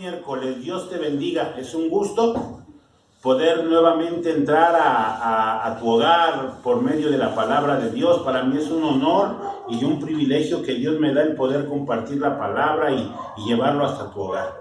Miércoles, Dios te bendiga. Es un gusto poder nuevamente entrar a tu hogar por medio de la palabra de Dios. Para mí es un honor y un privilegio que Dios me da el poder compartir la palabra y llevarlo hasta tu hogar.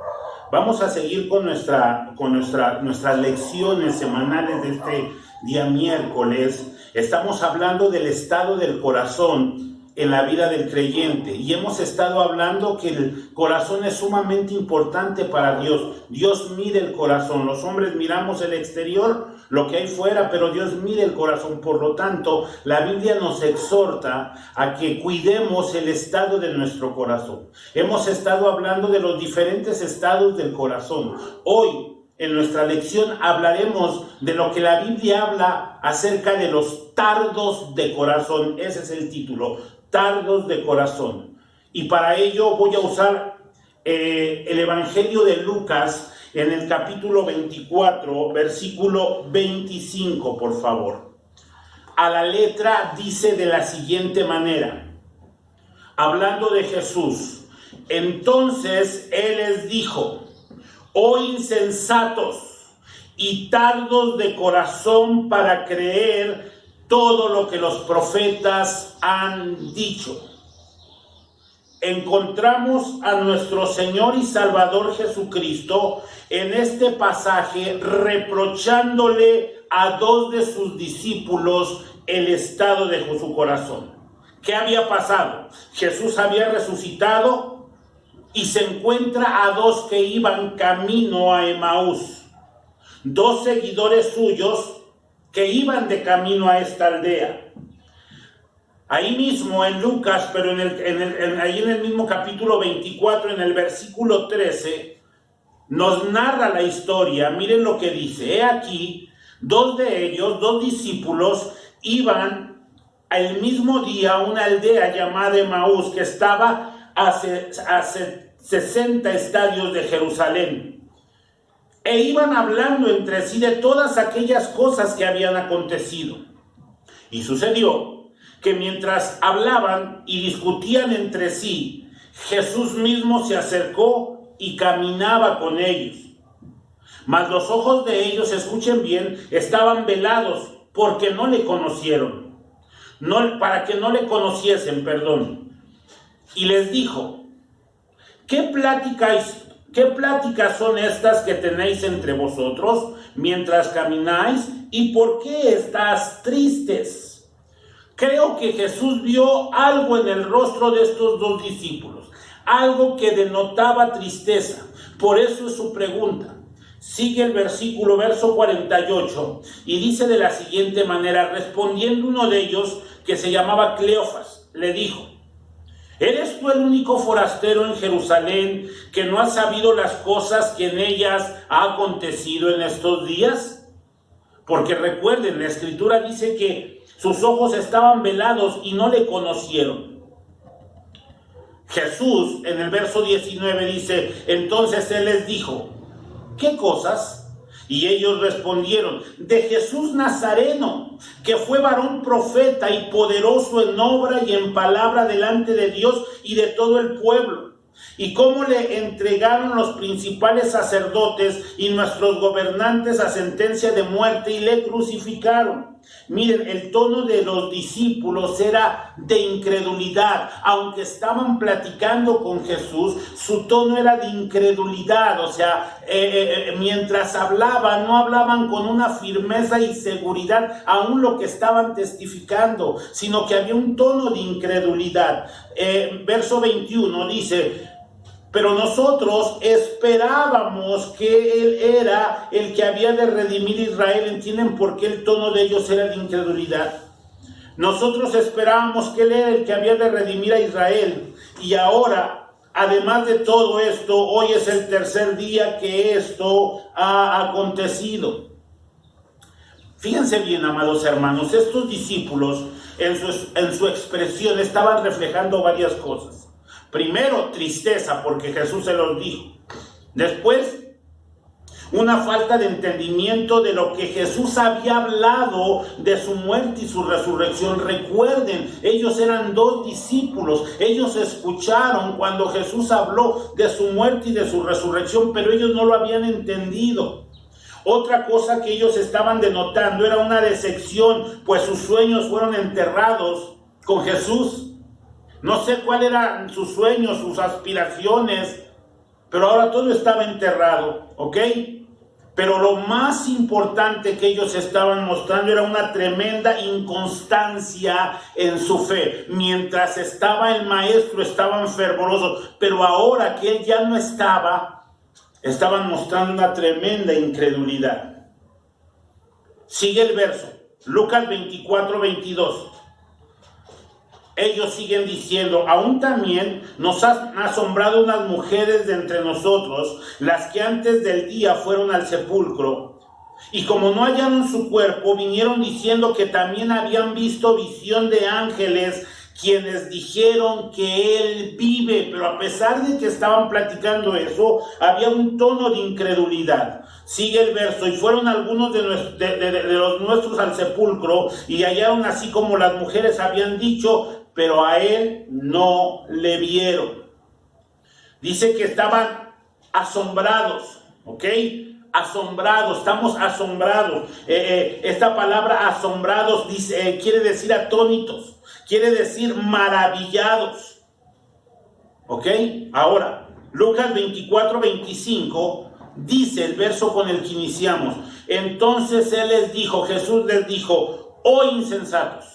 Vamos a seguir con nuestras lecciones semanales de este día miércoles. Estamos hablando del estado del corazón en la vida del creyente y hemos estado hablando que el corazón es sumamente importante para Dios. Dios mide el corazón. Los hombres miramos el exterior, lo que hay fuera, pero Dios mide el corazón. Por lo tanto, la Biblia nos exhorta a que cuidemos el estado de nuestro corazón. Hemos estado hablando de los diferentes estados del corazón. Hoy, en nuestra lección, hablaremos de lo que la Biblia habla acerca de los tardos de corazón. Ese es el título, tardos de corazón. Y para ello voy a usar el Evangelio de Lucas en el capítulo 24, versículo 25, por favor. A la letra dice de la siguiente manera, hablando de Jesús: entonces Él les dijo: oh insensatos y tardos de corazón para creer todo lo que los profetas han dicho. Encontramos a nuestro Señor y Salvador Jesucristo en este pasaje reprochándole a dos de sus discípulos el estado de su corazón. ¿Qué había pasado? Jesús había resucitado y se encuentra a dos que iban camino a Emaús, dos seguidores suyos que iban de camino a esta aldea. Ahí mismo en Lucas, pero ahí en el mismo capítulo 24, en el versículo 13, nos narra la historia. Miren lo que dice. He aquí, dos de ellos, dos discípulos, iban el mismo día a una aldea llamada Emaús, que estaba a 60 estadios de Jerusalén. E iban hablando entre sí de todas aquellas cosas que habían acontecido. Y sucedió que mientras hablaban y discutían entre sí, Jesús mismo se acercó y caminaba con ellos. Mas los ojos de ellos, escuchen bien, estaban velados porque no le conocieron. Para que no le conociesen, perdón. Y les dijo: ¿Qué pláticas son estas que tenéis entre vosotros mientras camináis? ¿Y por qué estás tristes? Creo que Jesús vio algo en el rostro de estos dos discípulos, algo que denotaba tristeza. Por eso es su pregunta. Sigue el verso 48, y dice de la siguiente manera: respondiendo uno de ellos, que se llamaba Cleofas, le dijo: ¿eres tú el único forastero en Jerusalén que no ha sabido las cosas que en ellas ha acontecido en estos días? Porque recuerden, la Escritura dice que sus ojos estaban velados y no le conocieron. Jesús, en el verso 19, dice: entonces Él les dijo: ¿qué cosas? Y ellos respondieron: de Jesús Nazareno, que fue varón profeta y poderoso en obra y en palabra delante de Dios y de todo el pueblo. Y cómo le entregaron los principales sacerdotes y nuestros gobernantes a sentencia de muerte y le crucificaron. Miren, el tono de los discípulos era de incredulidad. Aunque estaban platicando con Jesús, su tono era de incredulidad. O sea, mientras hablaban, no hablaban con una firmeza y seguridad aún lo que estaban testificando, sino que había un tono de incredulidad. Verso 21 dice: pero nosotros esperábamos que Él era el que había de redimir a Israel. ¿Entienden por qué el tono de ellos era de incredulidad? Nosotros esperábamos que Él era el que había de redimir a Israel. Y ahora, además de todo esto, hoy es el tercer día que esto ha acontecido. Fíjense bien, amados hermanos, estos discípulos en su expresión estaban reflejando varias cosas. Primero, tristeza, porque Jesús se los dijo. Después, una falta de entendimiento de lo que Jesús había hablado de su muerte y su resurrección. Recuerden, ellos eran 2 discípulos, ellos escucharon cuando Jesús habló de su muerte y de su resurrección, pero ellos no lo habían entendido. Otra cosa que ellos estaban denotando era una decepción, pues sus sueños fueron enterrados con Jesús. No sé cuáles eran sus sueños, sus aspiraciones, pero ahora todo estaba enterrado, ¿ok? Pero lo más importante que ellos estaban mostrando era una tremenda inconstancia en su fe. Mientras estaba el maestro, estaban fervorosos, pero ahora que él ya no estaba, estaban mostrando una tremenda incredulidad. Sigue el verso, Lucas 24:22. Ellos siguen diciendo: aún también nos han asombrado unas mujeres de entre nosotros, las que antes del día fueron al sepulcro, y como no hallaron su cuerpo, vinieron diciendo que también habían visto visión de ángeles, quienes dijeron que él vive. Pero a pesar de que estaban platicando eso, había un tono de incredulidad. Sigue el verso: y fueron algunos de los nuestros al sepulcro, y hallaron así como las mujeres habían dicho, pero a él no le vieron. Dice que estaban asombrados, ¿ok? Asombrados, estamos asombrados. Esta palabra asombrados quiere decir atónitos, quiere decir maravillados, ¿ok? Ahora, Lucas 24:25 dice el verso con el que iniciamos: entonces él les dijo, Jesús les dijo: oh insensatos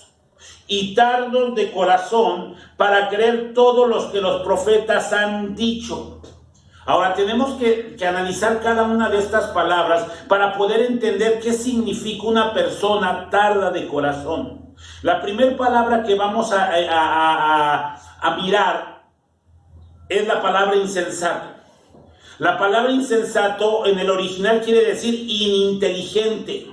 y tardos de corazón para creer todos los que los profetas han dicho. Ahora tenemos que analizar cada una de estas palabras para poder entender qué significa una persona tarda de corazón. La primera palabra que vamos a mirar es la palabra insensato. La palabra insensato en el original quiere decir ininteligente,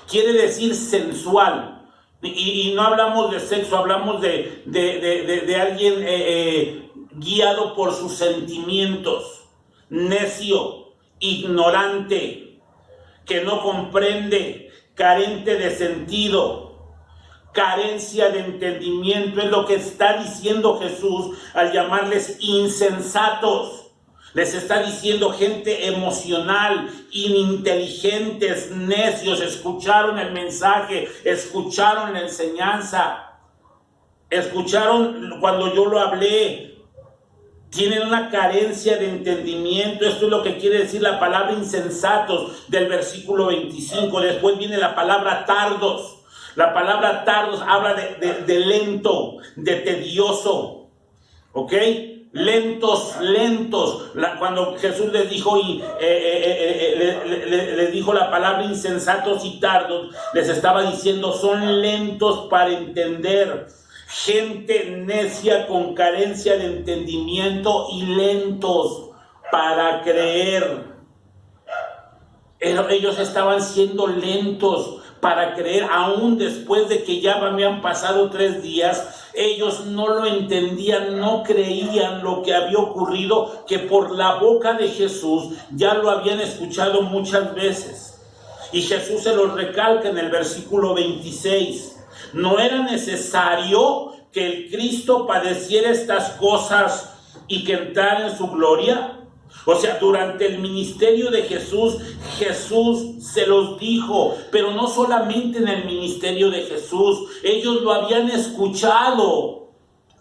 quiere decir sensual. Y no hablamos de sexo, hablamos de alguien guiado por sus sentimientos, necio, ignorante, que no comprende, carente de sentido, carencia de entendimiento. Es lo que está diciendo Jesús al llamarles insensatos. Les está diciendo gente emocional, ininteligentes, necios. Escucharon el mensaje, escucharon la enseñanza, escucharon cuando yo lo hablé. Tienen una carencia de entendimiento. Esto es lo que quiere decir la palabra insensatos del versículo 25. Después viene la palabra tardos. La palabra tardos habla de lento, de tedioso, ¿ok? Lentos. Cuando Jesús les dijo les dijo la palabra insensatos y tardos, les estaba diciendo: son lentos para entender. Gente necia con carencia de entendimiento y lentos para creer. Ellos estaban siendo lentos para creer, aún después de que ya habían pasado 3 días. Ellos no lo entendían, no creían lo que había ocurrido, que por la boca de Jesús ya lo habían escuchado muchas veces. Y Jesús se los recalca en el versículo 26. ¿No era necesario que el Cristo padeciera estas cosas y que entrara en su gloria? O sea, durante el ministerio de Jesús, Jesús se los dijo, pero no solamente en el ministerio de Jesús. Ellos lo habían escuchado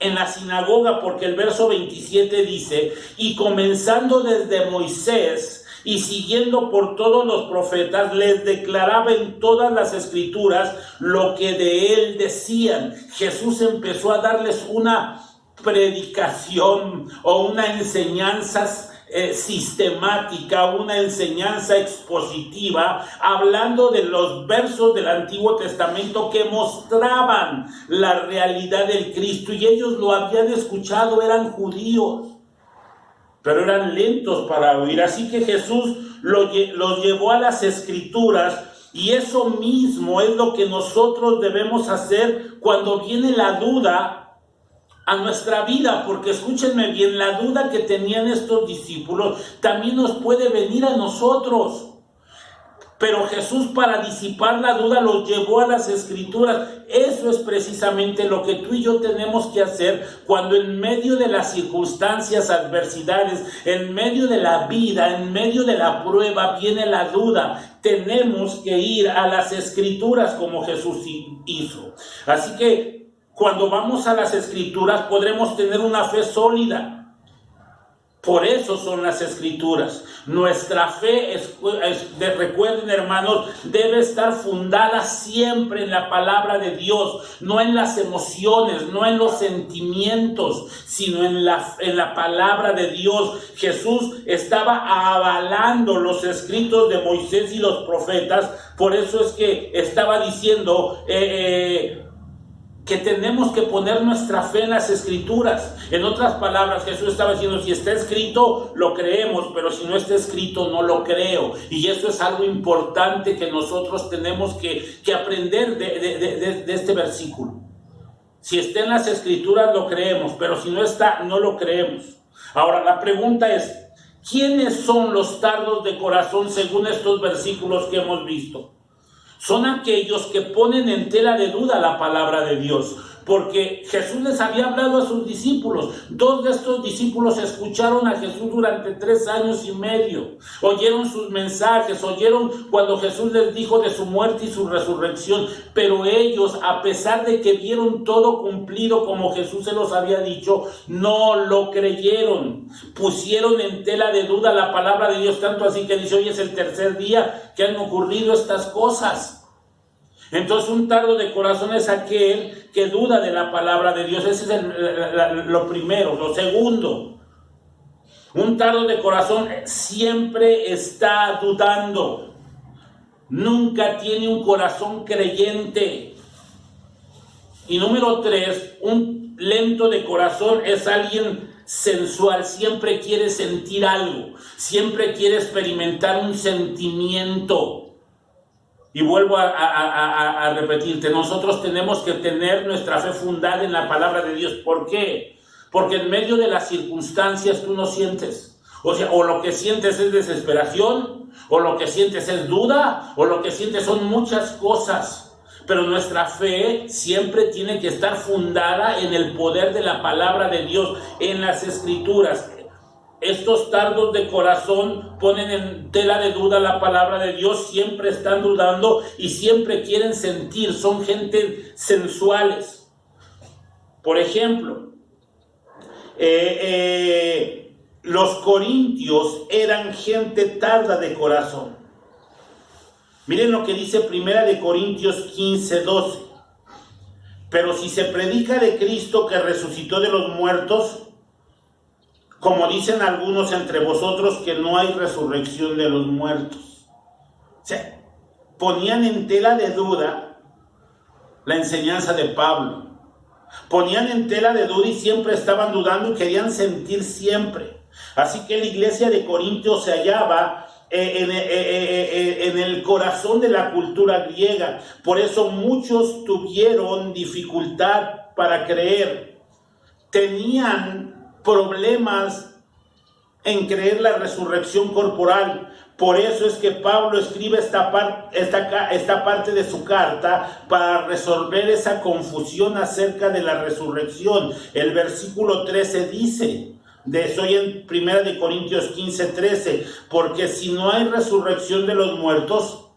en la sinagoga, porque el verso 27 dice: y comenzando desde Moisés y siguiendo por todos los profetas, les declaraba en todas las escrituras lo que de él decían. Jesús empezó a darles una predicación o una enseñanza sistemática, una enseñanza expositiva, hablando de los versos del Antiguo Testamento que mostraban la realidad del Cristo. Y ellos lo habían escuchado, eran judíos, pero eran lentos para oír. Así que Jesús los llevó a las Escrituras, y eso mismo es lo que nosotros debemos hacer cuando viene la duda a nuestra vida. Porque escúchenme bien, la duda que tenían estos discípulos también nos puede venir a nosotros. Pero Jesús, para disipar la duda, los llevó a las Escrituras. Eso es precisamente lo que tú y yo tenemos que hacer cuando en medio de las circunstancias, adversidades, en medio de la vida, en medio de la prueba, viene la duda. Tenemos que ir a las Escrituras como Jesús hizo. Así que cuando vamos a las Escrituras podremos tener una fe sólida. Por eso son las Escrituras. Nuestra fe, recuerden hermanos, debe estar fundada siempre en la palabra de Dios, no en las emociones, no en los sentimientos, sino en la palabra de Dios. Jesús estaba avalando los escritos de Moisés y los profetas, por eso es que estaba diciendo que tenemos que poner nuestra fe en las Escrituras. En otras palabras, Jesús estaba diciendo, si está escrito, lo creemos, pero si no está escrito, no lo creo. Y eso es algo importante que nosotros tenemos que aprender de este versículo. Si está en las Escrituras, lo creemos, pero si no está, no lo creemos. Ahora, la pregunta es, ¿quiénes son los tardos de corazón según estos versículos que hemos visto? Son aquellos que ponen en tela de duda la palabra de Dios, porque Jesús les había hablado a sus discípulos. 2 de estos discípulos escucharon a Jesús durante 3 años y medio, oyeron sus mensajes, oyeron cuando Jesús les dijo de su muerte y su resurrección, pero ellos, a pesar de que vieron todo cumplido como Jesús se los había dicho, no lo creyeron, pusieron en tela de duda la palabra de Dios, tanto así que dice, hoy es el 3er día que han ocurrido estas cosas. Entonces un tardo de corazón es aquel que duda de la palabra de Dios. Ese es lo primero. Lo segundo, un tardo de corazón siempre está dudando. Nunca tiene un corazón creyente. Y número 3, un lento de corazón es alguien sensual. Siempre quiere sentir algo. Siempre quiere experimentar un sentimiento. Y vuelvo a repetirte, nosotros tenemos que tener nuestra fe fundada en la palabra de Dios. ¿Por qué? Porque en medio de las circunstancias tú no sientes. O sea, o lo que sientes es desesperación, o lo que sientes es duda, o lo que sientes son muchas cosas. Pero nuestra fe siempre tiene que estar fundada en el poder de la palabra de Dios, en las Escrituras. Estos tardos de corazón ponen en tela de duda la palabra de Dios, siempre están dudando y siempre quieren sentir, son gente sensuales. Por ejemplo, los corintios eran gente tarda de corazón. Miren lo que dice 1 Corintios 15:12. Pero si se predica de Cristo que resucitó de los muertos, como dicen algunos entre vosotros que no hay resurrección de los muertos. O sea, ponían en tela de duda la enseñanza de Pablo. Ponían en tela de duda y siempre estaban dudando y querían sentir siempre. Así que la iglesia de Corintios se hallaba en el corazón de la cultura griega. Por eso muchos tuvieron dificultad para creer. Tenían problemas en creer la resurrección corporal. Por eso es que Pablo escribe esta parte de su carta para resolver esa confusión acerca de la resurrección. El versículo 13 dice, estoy en 1 Corintios 15:13, porque si no hay resurrección de los muertos,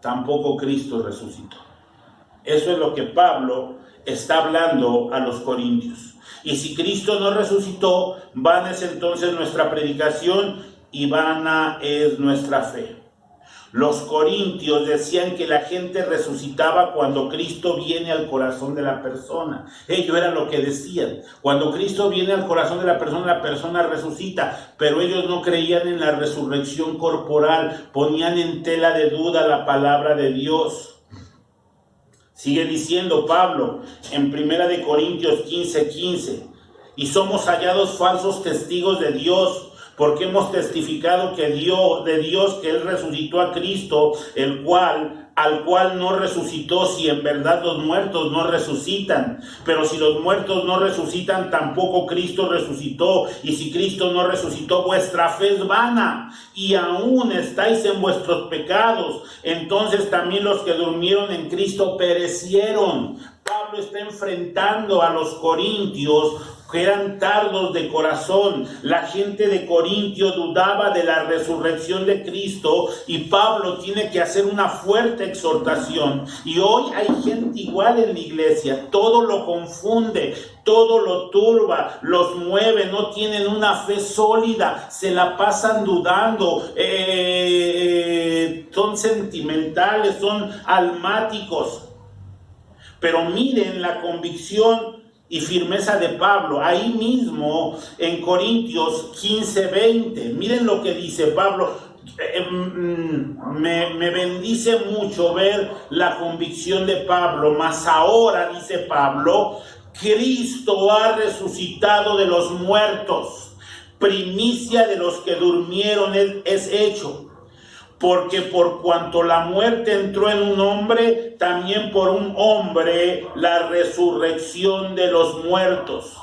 tampoco Cristo resucitó. Eso es lo que Pablo está hablando a los corintios. Y si Cristo no resucitó, vana es entonces nuestra predicación y vana es nuestra fe. Los corintios decían que la gente resucitaba cuando Cristo viene al corazón de la persona. Ellos era lo que decían. Cuando Cristo viene al corazón de la persona resucita. Pero ellos no creían en la resurrección corporal. Ponían en tela de duda la palabra de Dios. Sigue diciendo Pablo en 1 Corintios 15:15, y somos hallados falsos testigos de Dios, porque hemos testificado de Dios que Él resucitó a Cristo, al cual no resucitó, si en verdad los muertos no resucitan. Pero si los muertos no resucitan, tampoco Cristo resucitó. Y si Cristo no resucitó, vuestra fe es vana, y aún estáis en vuestros pecados. Entonces también los que durmieron en Cristo perecieron. Pablo está enfrentando a los corintios que eran tardos de corazón. La gente de Corintio dudaba de la resurrección de Cristo, y Pablo tiene que hacer una fuerte exhortación. Y hoy hay gente igual en la iglesia, todo lo confunde, todo lo turba, los mueve, no tienen una fe sólida, se la pasan dudando, son sentimentales, son almáticos. Pero miren la convicción y firmeza de Pablo, ahí mismo en Corintios 15:20. Miren lo que dice Pablo. Me bendice mucho ver la convicción de Pablo. Mas ahora, dice Pablo, Cristo ha resucitado de los muertos, primicia de los que durmieron es hecho. Porque por cuanto la muerte entró en un hombre, también por un hombre la resurrección de los muertos.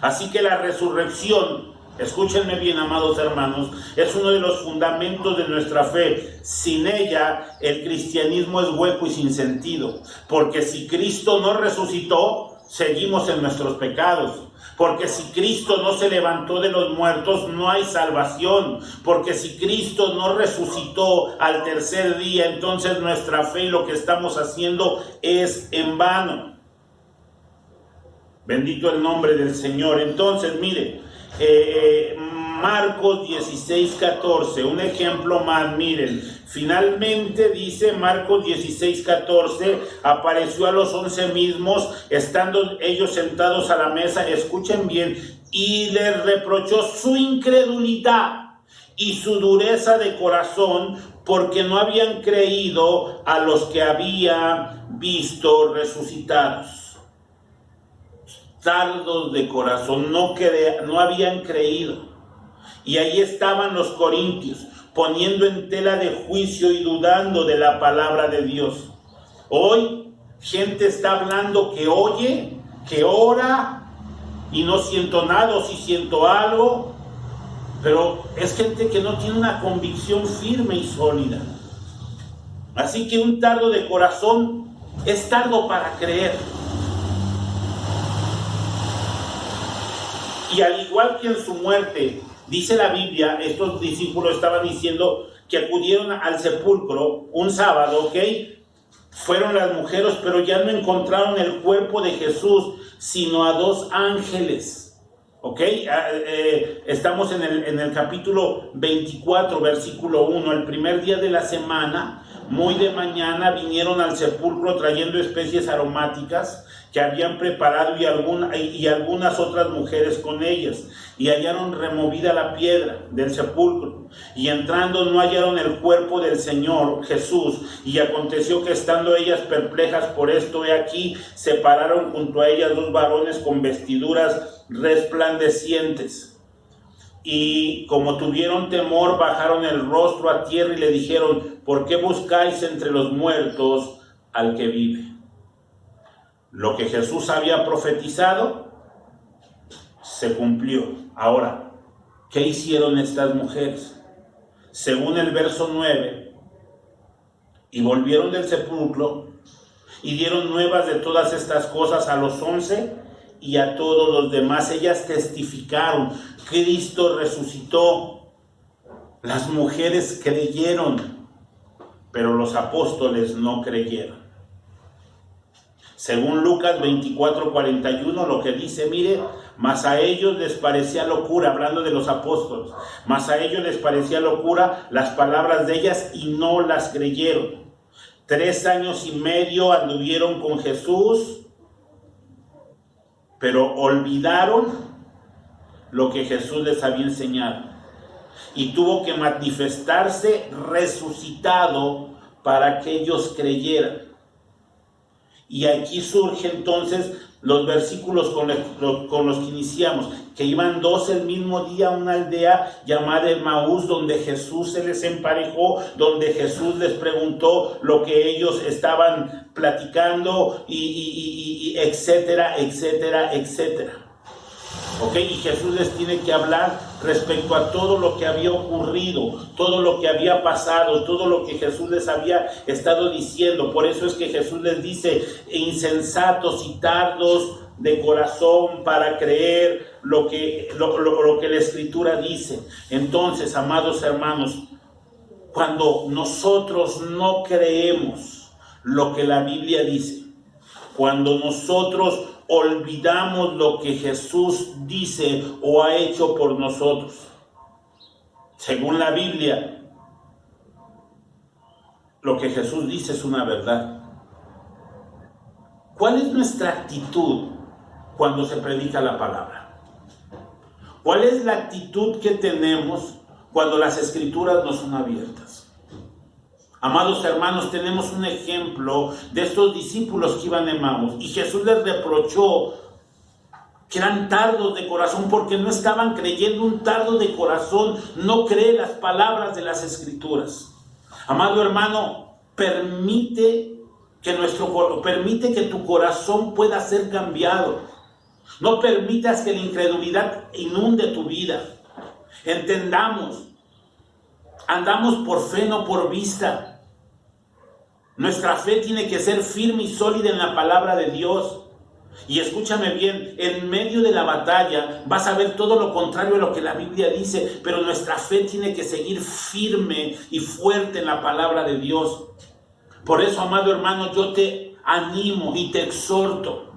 Así que la resurrección, escúchenme bien, amados hermanos, es uno de los fundamentos de nuestra fe. Sin ella, el cristianismo es hueco y sin sentido. Porque si Cristo no resucitó, seguimos en nuestros pecados. Porque si Cristo no se levantó de los muertos, no hay salvación. Porque si Cristo no resucitó al tercer día, entonces nuestra fe y lo que estamos haciendo es en vano. Bendito el nombre del Señor. Entonces, mire, Marcos 16:14, un ejemplo más, miren. Finalmente, dice Marcos 16:14, apareció a los 11 mismos, estando ellos sentados a la mesa, escuchen bien, y les reprochó su incredulidad y su dureza de corazón, porque no habían creído a los que había visto resucitados. Tardos de corazón, no habían creído. Y ahí estaban los corintios, poniendo en tela de juicio y dudando de la palabra de Dios. Hoy, gente está hablando que oye, que ora, y no siento nada, o si siento algo, pero es gente que no tiene una convicción firme y sólida. Así que un tardo de corazón es tardo para creer. Y al igual que en su muerte, dice la Biblia, estos discípulos estaban diciendo que acudieron al sepulcro un sábado, ¿ok? Fueron las mujeres, pero ya no encontraron el cuerpo de Jesús, sino a 2 ángeles, ¿ok? Estamos en el capítulo 24, versículo 1. El primer día de la semana, muy de mañana, vinieron al sepulcro trayendo especies aromáticas que habían preparado y algunas otras mujeres con ellas, y hallaron removida la piedra del sepulcro, y entrando no hallaron el cuerpo del Señor Jesús. Y aconteció que estando ellas perplejas por esto, he aquí, se pararon junto a ellas 2 varones con vestiduras resplandecientes, y como tuvieron temor, bajaron el rostro a tierra y le dijeron: ¿por qué buscáis entre los muertos al que vive? Lo que Jesús había profetizado se cumplió. Ahora, ¿qué hicieron estas mujeres? Según el verso 9, y volvieron del sepulcro y dieron nuevas de todas estas cosas a los 11 y a todos los demás. Ellas testificaron: Cristo resucitó. Las mujeres creyeron, pero los apóstoles no creyeron. Según Lucas 24:41, lo que dice, mire, mas a ellos les parecía locura, hablando de los apóstoles, mas a ellos les parecía locura las palabras de ellas y no las creyeron. 3 años y medio anduvieron con Jesús, pero olvidaron lo que Jesús les había enseñado, y tuvo que manifestarse resucitado para que ellos creyeran. Y aquí surge entonces los versículos con los que iniciamos. que iban dos el mismo día a una aldea llamada Emaús, donde Jesús se les emparejó, donde Jesús les preguntó lo que ellos estaban platicando y etcétera, etcétera, etcétera. ¿Ok? Y Jesús les tiene que hablar respecto a todo lo que había ocurrido, todo lo que había pasado, todo lo que Jesús les había estado diciendo. Por eso es que Jesús les dice: insensatos y tardos de corazón para creer lo que la Escritura dice. Entonces, amados hermanos, cuando nosotros no creemos lo que la Biblia dice, cuando nosotros olvidamos lo que Jesús dice o ha hecho por nosotros, según la Biblia, lo que Jesús dice es una verdad. ¿Cuál es nuestra actitud cuando se predica la palabra? ¿Cuál es la actitud que tenemos cuando las Escrituras nos son abiertas? Amados hermanos, tenemos un ejemplo de estos discípulos que iban a Emaús, y Jesús les reprochó que eran tardos de corazón porque no estaban creyendo. Un tardo de corazón no cree las palabras de las Escrituras. Amado hermano, permite que tu corazón pueda ser cambiado. No permitas que la incredulidad inunde tu vida. Entendamos, andamos por fe, no por vista. Nuestra fe tiene que ser firme y sólida en la palabra de Dios. Y escúchame bien, en medio de la batalla vas a ver todo lo contrario a lo que la Biblia dice, pero nuestra fe tiene que seguir firme y fuerte en la palabra de Dios. Por eso, amado hermano, yo te animo y te exhorto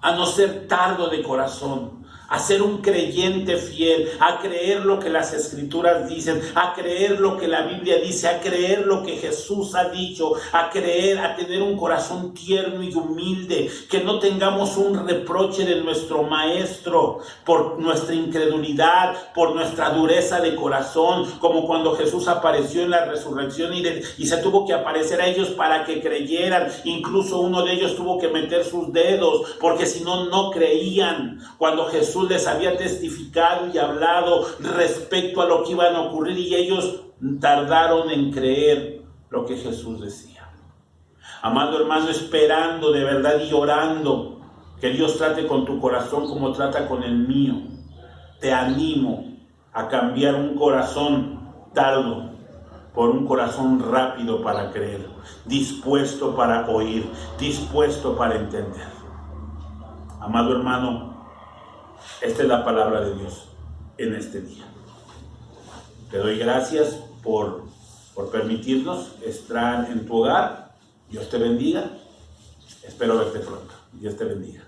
a no ser tardo de corazón, a ser un creyente fiel, a creer lo que las Escrituras dicen, a creer lo que la Biblia dice, a creer lo que Jesús ha dicho, a tener un corazón tierno y humilde, que no tengamos un reproche de nuestro Maestro por nuestra incredulidad, por nuestra dureza de corazón, como cuando Jesús apareció en la resurrección y se tuvo que aparecer a ellos para que creyeran. Incluso uno de ellos tuvo que meter sus dedos, porque si no, no creían cuando Jesús les había testificado y hablado respecto a lo que iban a ocurrir, y ellos tardaron en creer lo que Jesús decía. Amado hermano, esperando de verdad y orando que Dios trate con tu corazón como trata con el mío, te animo a cambiar un corazón tardo por un corazón rápido para creer, dispuesto para oír, dispuesto para entender. Amado hermano, esta es la palabra de Dios en este día. Te doy gracias por permitirnos estar en tu hogar. Dios te bendiga. Espero verte pronto. Dios te bendiga.